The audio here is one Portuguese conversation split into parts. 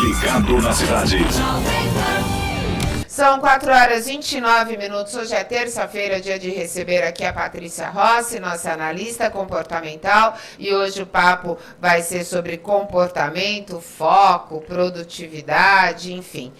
ligado na cidade. São 4h29. Hoje é terça-feira, dia de receber aqui a Patrícia Rossi, nossa analista comportamental. E hoje o papo vai ser sobre comportamento, foco, produtividade, enfim.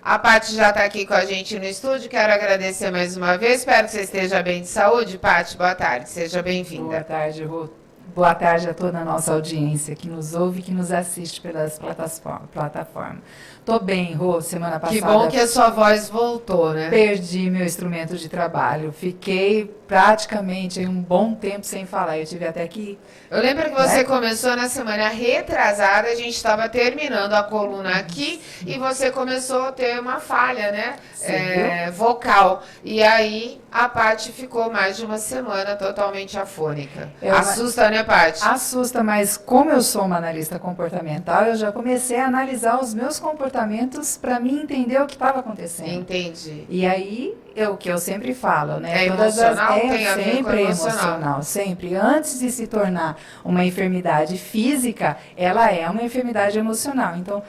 A Paty já está aqui com a gente no estúdio. Quero agradecer mais uma vez. Espero que você esteja bem de saúde. Paty, boa tarde. Seja bem-vinda. Boa tarde, Rô. Boa tarde a toda a nossa audiência que nos ouve e que nos assiste pelas plataformas. Tô bem, Rô, semana passada... Que bom que a sua voz voltou, né? Perdi meu instrumento de trabalho. Fiquei praticamente um bom tempo sem falar. Eu tive até que... Eu lembro que você começou na semana retrasada, a gente estava terminando a coluna aqui e você começou a ter uma falha, né? Vocal. E aí a Paty ficou mais de uma semana totalmente afônica. Assusta, né, Paty? Assusta, mas como eu sou uma analista comportamental, eu já comecei a analisar os meus comportamentos para mim entender o que estava acontecendo. Entendi. E aí, o que eu sempre falo, né? É emocional? Tem a ver com sempre emocional. Sempre. Antes de se tornar uma enfermidade física, ela é uma enfermidade emocional. Então,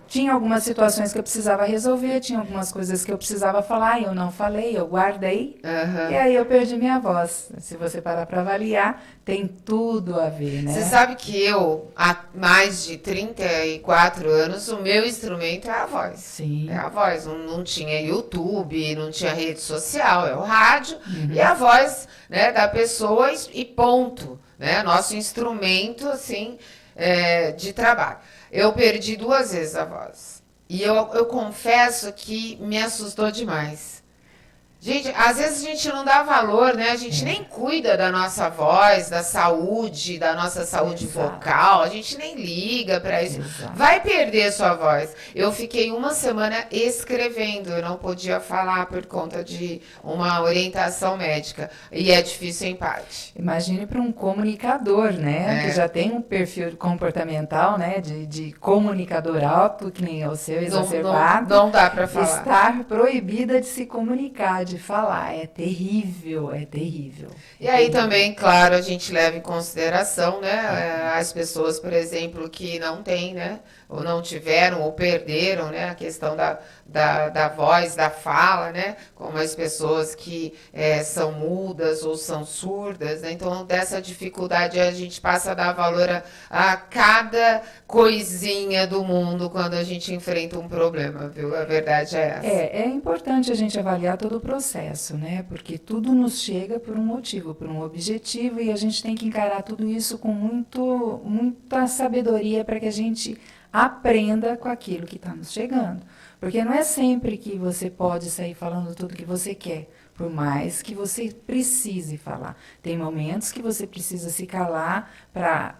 tinha algumas situações que eu precisava resolver, tinha algumas coisas que eu precisava falar e eu não falei, eu guardei. E aí eu perdi minha voz. Se você parar para avaliar, tem tudo a ver, né? Você sabe que eu, há mais de 34 anos, o meu instrumento é a voz. Sim. É a voz. Não tinha YouTube, não tinha rede social, é o rádio e a voz, né, da pessoa e ponto. Né? Nosso instrumento, assim, de trabalho. Eu perdi 2 vezes a voz. E eu confesso que me assustou demais. Gente, às vezes a gente não dá valor, né? A gente nem cuida da nossa voz, da nossa saúde vocal. A gente nem liga para isso. Vai perder sua voz. Eu fiquei uma semana escrevendo. Eu não podia falar por conta de uma orientação médica. E é difícil, hein, Paty? Imagine para um comunicador, né? Que já tem um perfil comportamental, né? De comunicador alto, que nem é o seu, exacerbado. Não dá para falar. Estar proibida de se comunicar, de falar. É terrível, é terrível. E aí também, claro, a gente leva em consideração, né? As pessoas, por exemplo, que não têm, né? Ou não tiveram, ou perderam, né? A questão da voz, da fala, né? Como as pessoas que são mudas ou são surdas, né? Então, dessa dificuldade, a gente passa a dar valor a cada coisinha do mundo quando a gente enfrenta um problema, viu? A verdade é essa. É importante a gente avaliar todo o processo, né? Porque tudo nos chega por um motivo, por um objetivo, e a gente tem que encarar tudo isso com muita sabedoria para que a gente aprenda com aquilo que está nos chegando. Porque não é sempre que você pode sair falando tudo que você quer, por mais que você precise falar. Tem momentos que você precisa se calar para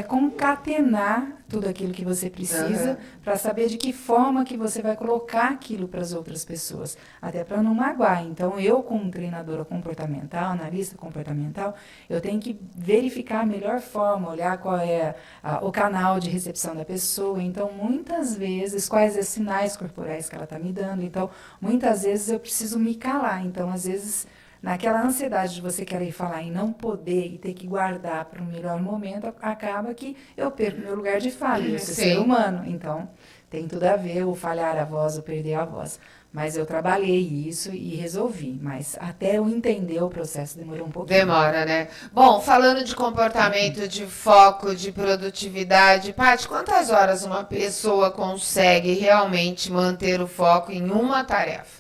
concatenar tudo aquilo que você precisa para saber de que forma que você vai colocar aquilo para as outras pessoas, até para não magoar. Então, eu, como treinadora comportamental, analista comportamental, eu tenho que verificar a melhor forma, olhar qual é o canal de recepção da pessoa. Então, muitas vezes, quais os sinais corporais que ela está me dando. Então, muitas vezes eu preciso me calar. Então, às vezes, naquela ansiedade de você querer falar e não poder e ter que guardar para um melhor momento, acaba que eu perco meu lugar de fala. Eu sou ser humano, então tem tudo a ver o falhar a voz, o perder a voz. Mas eu trabalhei isso e resolvi. Mas até eu entender o processo demorou um pouquinho. Demora, né? Bom, falando de comportamento, de foco, de produtividade, Paty, quantas horas uma pessoa consegue realmente manter o foco em uma tarefa?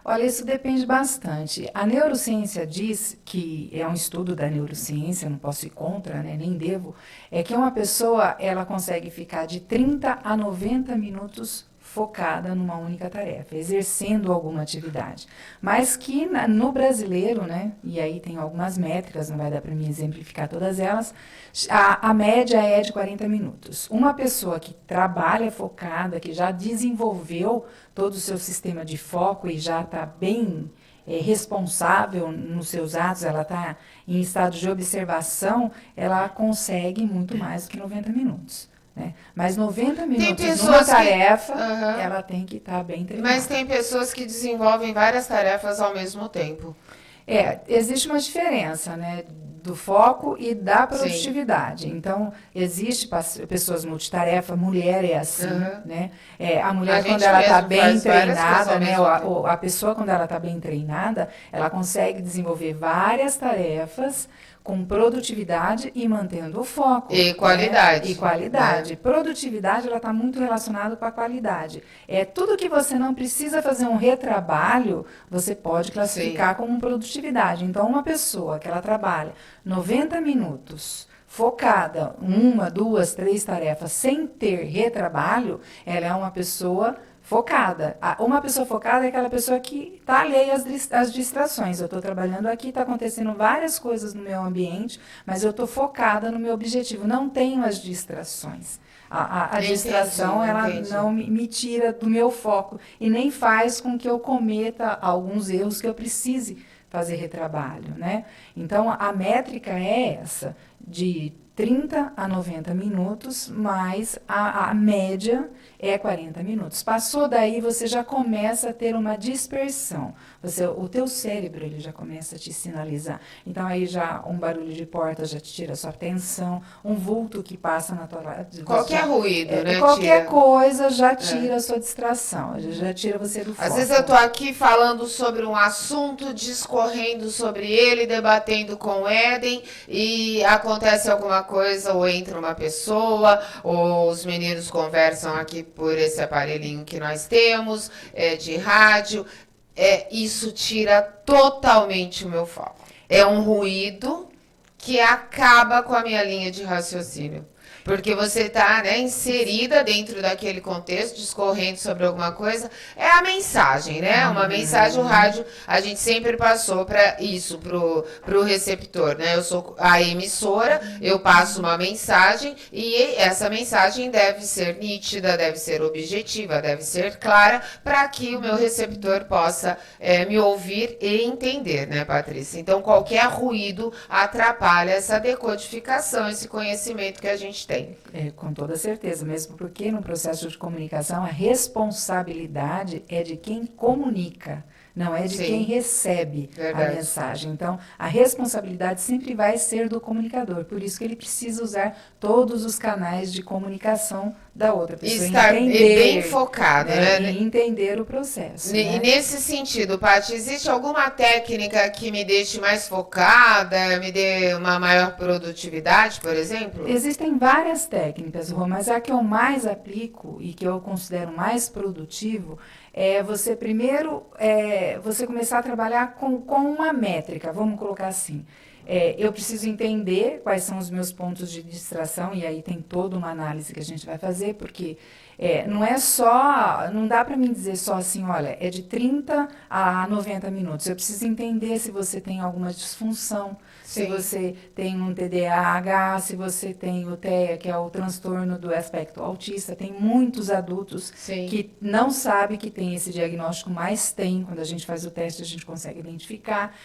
Olha, isso depende bastante. A neurociência diz, que é um estudo da neurociência, não posso ir contra, né, nem devo, é que uma pessoa ela consegue ficar de 30 a 90 minutos focada numa única tarefa, exercendo alguma atividade. Mas que no brasileiro, né, e aí tem algumas métricas, não vai dar para mim exemplificar todas elas, a média é de 40 minutos. Uma pessoa que trabalha focada, que já desenvolveu todo o seu sistema de foco e já está bem responsável nos seus atos, ela está em estado de observação, ela consegue muito mais do que 90 minutos. Né? Mas 90 minutos numa tarefa, ela tem que estar bem treinada. Mas tem pessoas que desenvolvem várias tarefas ao mesmo tempo. Existe uma diferença, né? do foco e da produtividade. Sim. Então, existe pessoas multitarefa, mulher é assim, né? A mulher, quando ela está bem treinada, né? A pessoa, quando ela está bem treinada, ela consegue desenvolver várias tarefas com produtividade e mantendo o foco. E qualidade. Né? E qualidade. Né? Produtividade, ela está muito relacionada com a qualidade. Tudo que você não precisa fazer um retrabalho, você pode classificar como produtividade. Então, uma pessoa que ela trabalha 90 minutos focada, 1, 2, 3 tarefas, sem ter retrabalho, ela é uma pessoa focada. Uma pessoa focada é aquela pessoa que está alheia às distrações. Eu estou trabalhando aqui, está acontecendo várias coisas no meu ambiente, mas eu estou focada no meu objetivo. Não tenho as distrações. A distração, ela não me tira do meu foco e nem faz com que eu cometa alguns erros que eu precise fazer retrabalho, né? Então, a métrica é essa, de 30 a 90 minutos, mas a média é 40 minutos. Passou daí, você já começa a ter uma dispersão. O teu cérebro, ele já começa a te sinalizar. Então, aí já um barulho de porta já te tira a sua atenção, um vulto que passa na tua... Qualquer ruído, né? Qualquer coisa já tira a sua distração, já tira você do foco. Às vezes eu estou aqui falando sobre um assunto, discorrendo sobre ele, debatendo com o Éden, e acontece alguma coisa, ou entra uma pessoa, ou os meninos conversam aqui por esse aparelhinho que nós temos, de rádio. Isso tira totalmente o meu foco. É um ruído que acaba com a minha linha de raciocínio. Porque você está, né, inserida dentro daquele contexto, discorrendo sobre alguma coisa. É a mensagem, né? Uma mensagem, o rádio, a gente sempre passou para isso, pro receptor, né? Eu sou a emissora, eu passo uma mensagem e essa mensagem deve ser nítida, deve ser objetiva, deve ser clara, para que o meu receptor possa me ouvir e entender, né, Patrícia? Então, qualquer ruído atrapalha essa decodificação, esse conhecimento que a gente tem. Com toda certeza, mesmo porque no processo de comunicação a responsabilidade é de quem comunica, não é de quem recebe a mensagem. Então, a responsabilidade sempre vai ser do comunicador, por isso que ele precisa usar todos os canais de comunicação da outra pessoa. Estar bem focado, né? E entender o processo. E nesse sentido, Paty, existe alguma técnica que me deixe mais focada, me dê uma maior produtividade, por exemplo? Existem várias técnicas, Rô, mas a que eu mais aplico e que eu considero mais produtivo é você primeiro, você começar a trabalhar com uma métrica, vamos colocar assim. Eu preciso entender quais são os meus pontos de distração, e aí tem toda uma análise que a gente vai fazer, porque não dá para mim dizer só assim, olha, é de 30 a 90 minutos. Eu preciso entender se você tem alguma disfunção, se você tem um TDAH, se você tem o TEA, que é o transtorno do aspecto autista. Tem muitos adultos que não sabem que tem esse diagnóstico, mas tem. Quando a gente faz o teste, a gente consegue identificar.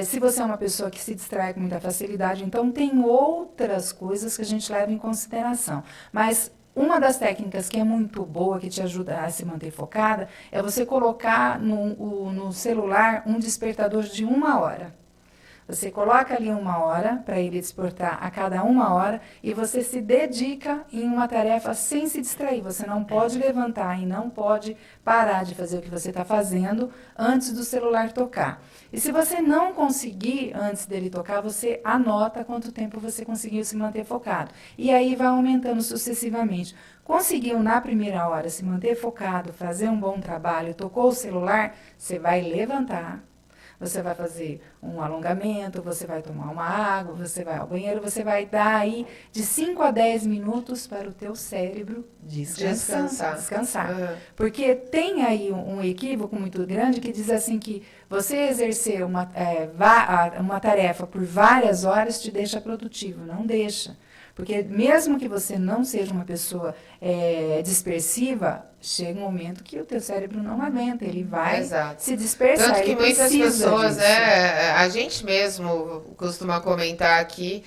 Se você é uma pessoa que se distrai com muita facilidade, então tem outras coisas que a gente leva em consideração. Mas uma das técnicas que é muito boa, que te ajuda a se manter focada, é você colocar no celular um despertador de 1 hora. Você coloca ali 1 hora para ele despertar a cada 1 hora e você se dedica em uma tarefa sem se distrair. Você não pode levantar e não pode parar de fazer o que você está fazendo antes do celular tocar. E se você não conseguir antes dele tocar, você anota quanto tempo você conseguiu se manter focado. E aí vai aumentando sucessivamente. Conseguiu na primeira hora se manter focado, fazer um bom trabalho, tocou o celular, você vai levantar. Você vai fazer um alongamento, você vai tomar uma água, você vai ao banheiro, você vai dar aí de 5 a 10 minutos para o teu cérebro descansar. Porque tem aí um equívoco muito grande que diz assim que você exercer uma tarefa por várias horas te deixa produtivo. Não deixa. Porque mesmo que você não seja uma pessoa dispersiva, chega um momento que o teu cérebro não aguenta, ele vai se dispersar. Tanto que muitas pessoas, a gente mesmo costuma comentar aqui,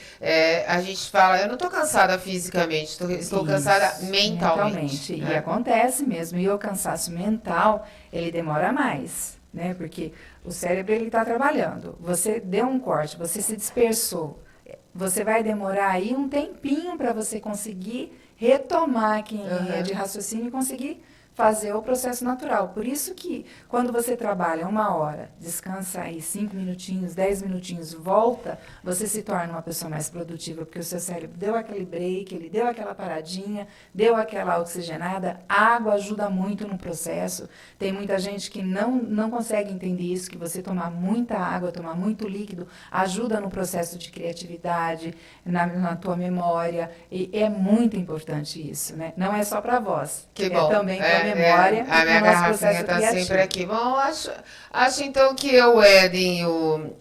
a gente fala, eu não estou cansada fisicamente, estou cansada mentalmente. E acontece mesmo, e o cansaço mental, ele demora mais. né? Porque o cérebro ele está trabalhando. Você deu um corte, você se dispersou. Você vai demorar aí um tempinho para você conseguir retomar aqui em linha de raciocínio e conseguir fazer o processo natural. Por isso que, quando você trabalha 1 hora, descansa aí 5 minutinhos, 10 minutinhos, volta, você se torna uma pessoa mais produtiva, porque o seu cérebro deu aquele break, ele deu aquela paradinha, deu aquela oxigenada. A água ajuda muito no processo. Tem muita gente que não consegue entender isso, que você tomar muita água, tomar muito líquido, ajuda no processo de criatividade, na tua memória. E é muito importante isso, né? Não é só para a voz. Que bom. Também para memória, a minha garrafinha está sempre aqui. Bom, acho então que eu, Eden, o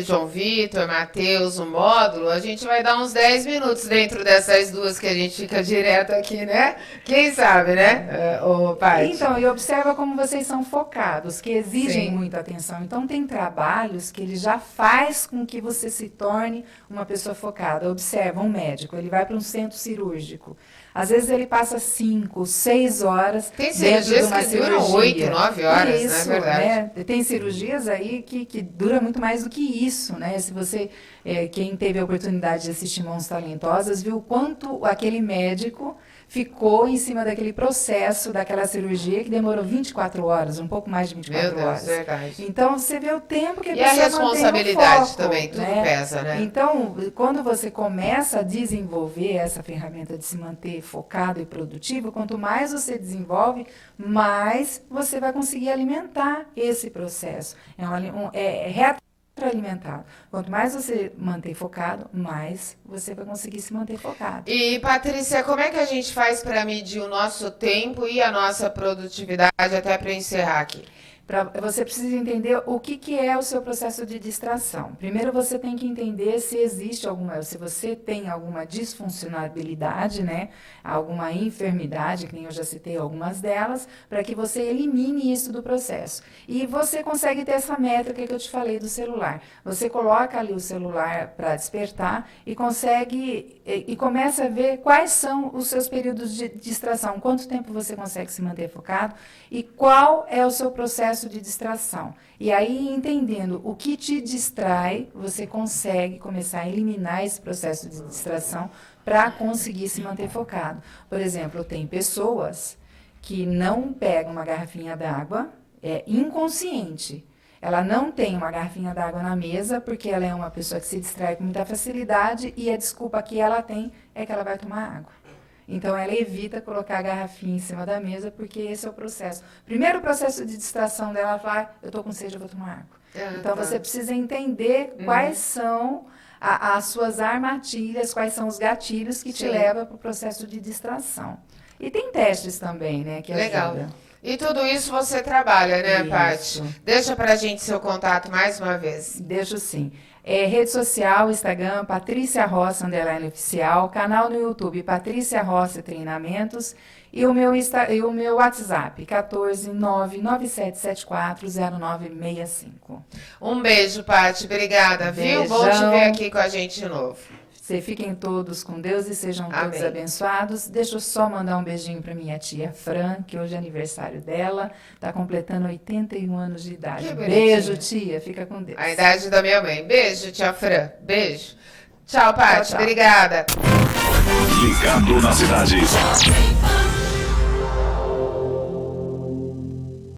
João Vitor, Matheus, o módulo, a gente vai dar uns 10 minutos dentro dessas duas que a gente fica direto aqui, né? Quem sabe, né, Paty? Então, e observa como vocês são focados, que exigem muita atenção. Então, tem trabalhos que ele já faz com que você se torne uma pessoa focada. Observa, um médico, ele vai para um centro cirúrgico. Às vezes ele passa 5, 6 horas dentro de uma cirurgia. Duram 8, 9 horas, isso, não é verdade? Né? Tem cirurgias aí que dura muito mais do que isso, né? Se você, quem teve a oportunidade de assistir Mãos Talentosas, viu o quanto aquele médico ficou em cima daquele processo, daquela cirurgia, que demorou 24 horas, um pouco mais de 24 horas. Verdade. Então, você vê o tempo que a pessoa mantém no foco. E a responsabilidade também, tudo pesa, né? Então, quando você começa a desenvolver essa ferramenta de se manter focado e produtivo, quanto mais você desenvolve, mais você vai conseguir alimentar esse processo. É retroalimentado. Quanto mais você manter focado, mais você vai conseguir se manter focado. E, Patrícia, como é que a gente faz para medir o nosso tempo e a nossa produtividade, até para encerrar aqui? Você precisa entender o que é o seu processo de distração. Primeiro, você tem que entender se existe se você tem alguma disfuncionalidade, né? Alguma enfermidade, que nem eu já citei algumas delas, para que você elimine isso do processo. E você consegue ter essa métrica que eu te falei do celular. Você coloca ali o celular para despertar e começa a ver quais são os seus períodos de distração, quanto tempo você consegue se manter focado e qual é o seu processo de distração. E aí, entendendo o que te distrai, você consegue começar a eliminar esse processo de distração para conseguir se manter focado. Por exemplo, tem pessoas que não pegam uma garrafinha d'água, é inconsciente. Ela não tem uma garrafinha d'água na mesa, porque ela é uma pessoa que se distrai com muita facilidade e a desculpa que ela tem é que ela vai tomar água. Então, ela evita colocar a garrafinha em cima da mesa, porque esse é o processo. Primeiro processo de distração dela, ela fala, eu estou com sede, eu vou tomar água. Então, você precisa entender quais são as suas armadilhas, quais são os gatilhos que te levam para o processo de distração. E tem testes também, né, que Legal. Ajuda. E tudo isso você trabalha, né, Paty? Deixa pra gente seu contato mais uma vez. Deixo sim. Rede social, Instagram, Patrícia Rossi, _oficial, canal no YouTube, Patrícia Rossi Treinamentos, e o meu WhatsApp, 14997740965. Um beijo, Paty. Obrigada, viu? Bom te ver aqui com a gente de novo. Fiquem todos com Deus e sejam todos abençoados. Deixa eu só mandar um beijinho para minha tia Fran, que hoje é aniversário dela. Está completando 81 anos de idade. Beijo, tia. Fica com Deus. A idade da minha mãe. Beijo, tia Fran. Beijo. Tchau, Paty. Obrigada. Ligado na cidade.